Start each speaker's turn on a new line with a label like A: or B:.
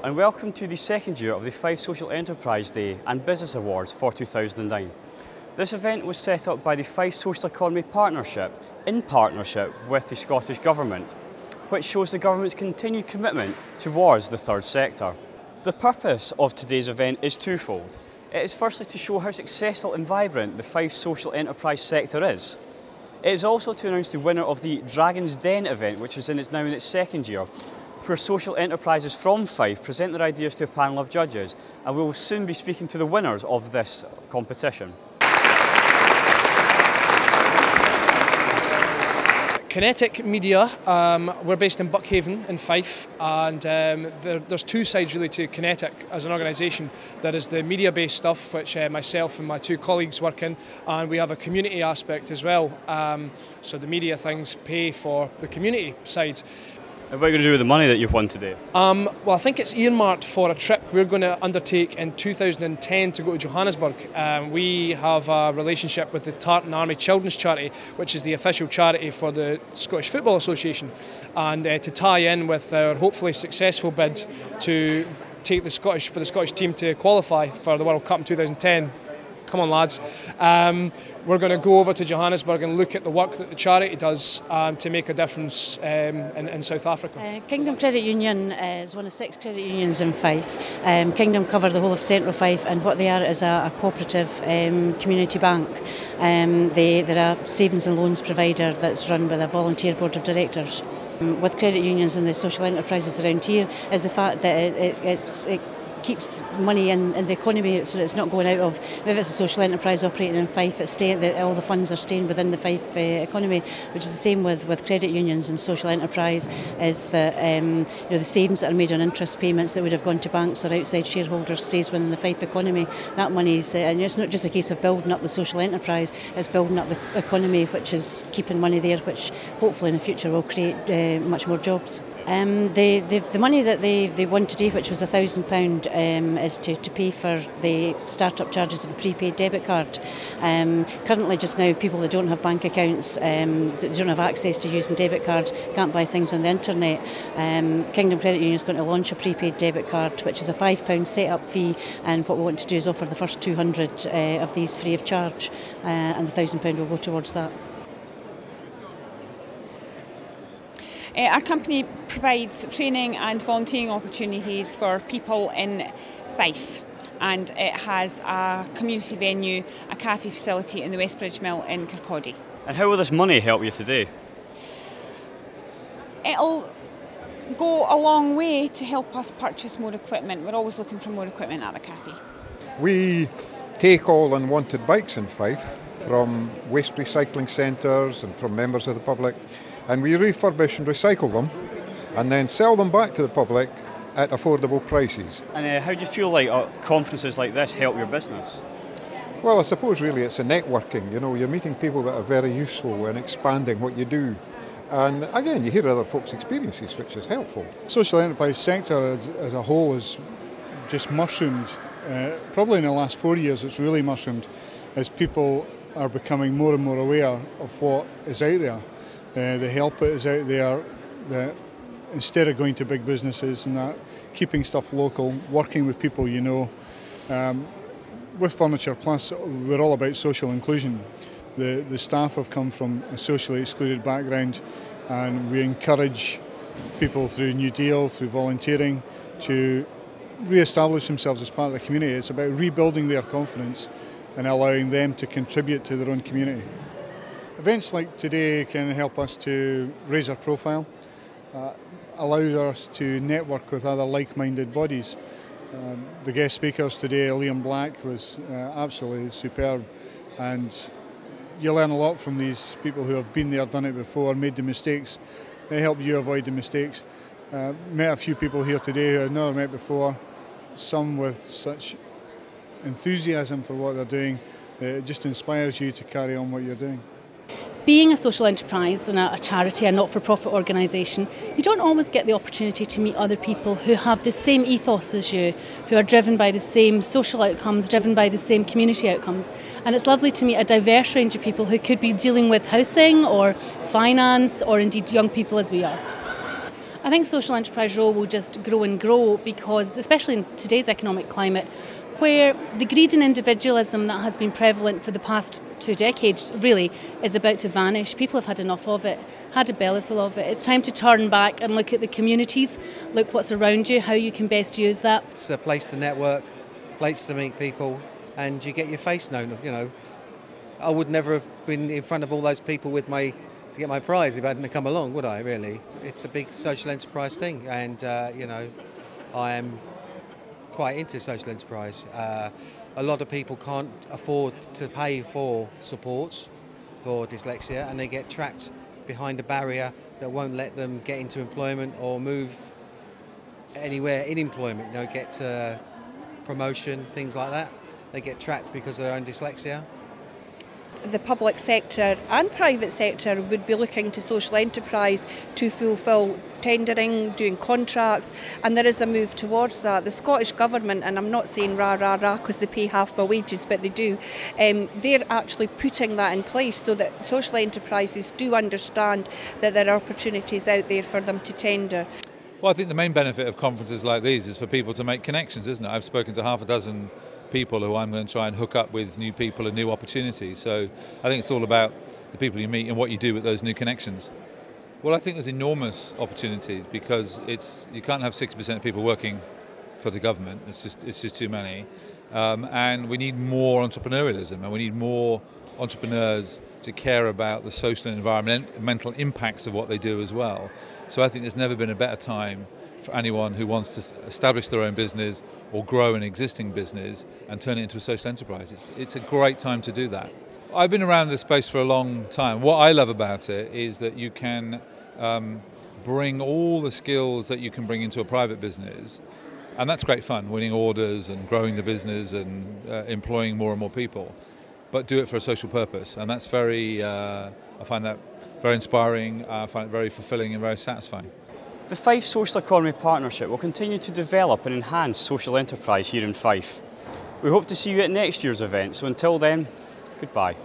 A: and welcome to the second year of the Fife Social Enterprise Day and Business Awards for 2009. This event was set up by the Fife Social Economy Partnership in partnership with the Scottish Government, which shows the Government's continued commitment towards the third sector. The purpose of today's event is twofold. It is firstly to show how successful and vibrant the Fife Social Enterprise sector is. It is also to announce the winner of the Dragon's Den event, which is now in its second year, where social enterprises from Fife present their ideas to a panel of judges, and we will soon be speaking to the winners of this competition.
B: Kinetic Media, we're based in Buckhaven in Fife, and there's two sides really to Kinetic as an organisation. There is the media-based stuff, which myself and my two colleagues work in, and we have a community aspect as well. So the media things pay for the community side.
A: And what are you going to do with the money that you've won today?
B: Well, I think it's earmarked for a trip we're going to undertake in 2010 to go to Johannesburg. We have a relationship with the Tartan Army Children's Charity, which is the official charity for the Scottish Football Association, and to tie in with our hopefully successful bid to take the Scottish team to qualify for the World Cup in 2010. Come on, lads. We're going to go over to Johannesburg and look at the work that the charity does to make a difference in South Africa.
C: Kingdom Credit Union is one of 6 credit unions in Fife. Kingdom cover the whole of Central Fife, and what they are is a cooperative community bank. They're a savings and loans provider that's run by a volunteer board of directors. With credit unions and the social enterprises around here is the fact that it keeps money in the economy, so it's not going out of, if it's a social enterprise operating in Fife, all the funds are staying within the Fife economy, which is the same with credit unions and social enterprise, is that the savings that are made on interest payments that would have gone to banks or outside shareholders stays within the Fife economy. That money's, and it's not just a case of building up the social enterprise, it's building up the economy, which is keeping money there, which hopefully in the future will create much more jobs. The money that they won today, which was £1,000, is to pay for the start-up charges of a prepaid debit card. Currently, just now, people that don't have bank accounts, that don't have access to using debit cards, can't buy things on the internet. Kingdom Credit Union is going to launch a prepaid debit card, which is a £5 set-up fee, and what we want to do is offer the first 200 of these free of charge, and the £1,000 will go towards that.
D: Our company provides training and volunteering opportunities for people in Fife, and it has a community venue, a cafe facility in the Westbridge Mill in Kirkcaldy.
A: And how will this money help you today?
D: It'll go a long way to help us purchase more equipment. We're always looking for more equipment at the cafe.
E: We take all unwanted bikes in Fife from waste recycling centres and from members of the public, and we refurbish and recycle them and then sell them back to the public at affordable prices.
A: And how do you feel like conferences like this help your business?
E: Well, I suppose really it's a networking, you're meeting people that are very useful and expanding what you do. And again, you hear other folks' experiences, which is helpful.
F: Social enterprise sector as a whole has just mushroomed. Probably in the last 4 years it's really mushroomed as people are becoming more and more aware of what is out there. The help that is out there, that instead of going to big businesses and that, keeping stuff local, working with people with Furniture Plus, we're all about social inclusion. The staff have come from a socially excluded background, and we encourage people through New Deal, through volunteering, to re-establish themselves as part of the community. It's about rebuilding their confidence and allowing them to contribute to their own community. Events like today can help us to raise our profile, allow us to network with other like-minded bodies. The guest speakers today, Liam Black, was absolutely superb, and you learn a lot from these people who have been there, done it before, made the mistakes. They help you avoid the mistakes. Met a few people here today who I'd never met before, some with such enthusiasm for what they're doing. It just inspires you to carry on what you're doing.
G: Being a social enterprise and a charity, a not-for-profit organisation, you don't always get the opportunity to meet other people who have the same ethos as you, who are driven by the same social outcomes, driven by the same community outcomes. And it's lovely to meet a diverse range of people who could be dealing with housing or finance or indeed young people as we are. I think social enterprise role will just grow and grow because, especially in today's economic climate, where the greed and individualism that has been prevalent for the past 2 decades really is about to vanish. People have had enough of it, had a bellyful of it. It's time to turn back and look at the communities, look what's around you, how you can best use that.
H: It's a place to network, place to meet people, and you get your face known. You know, I would never have been in front of all those people with to get my prize if I hadn't come along, would I, really? It's a big social enterprise thing, and, you know, I am quite into social enterprise. A lot of people can't afford to pay for support for dyslexia, and they get trapped behind a barrier that won't let them get into employment or move anywhere in employment, you know, get promotion, things like that. They get trapped because of their own dyslexia.
I: The public sector and private sector would be looking to social enterprise to fulfil tendering, doing contracts, and there is a move towards that. The Scottish Government, and I'm not saying rah rah rah because they pay half my wages, but they do, they're actually putting that in place so that social enterprises do understand that there are opportunities out there for them to tender.
J: Well, I think the main benefit of conferences like these is for people to make connections, isn't it? I've spoken to half a dozen people who I'm going to try and hook up with new people and new opportunities. So I think it's all about the people you meet and what you do with those new connections. Well, I think there's enormous opportunity because you can't have 60% of people working for the government. It's just too many. And we need more entrepreneurialism, and we need more entrepreneurs to care about the social and environmental impacts of what they do as well. So I think there's never been a better time for anyone who wants to establish their own business or grow an existing business and turn it into a social enterprise. It's a great time to do that. I've been around this space for a long time. What I love about it is that you can bring all the skills that you can bring into a private business, and that's great fun, winning orders and growing the business and employing more and more people, but do it for a social purpose, and that's I find that very inspiring, I find it very fulfilling and very satisfying.
A: The Fife Social Economy Partnership will continue to develop and enhance social enterprise here in Fife. We hope to see you at next year's event, so until then, goodbye.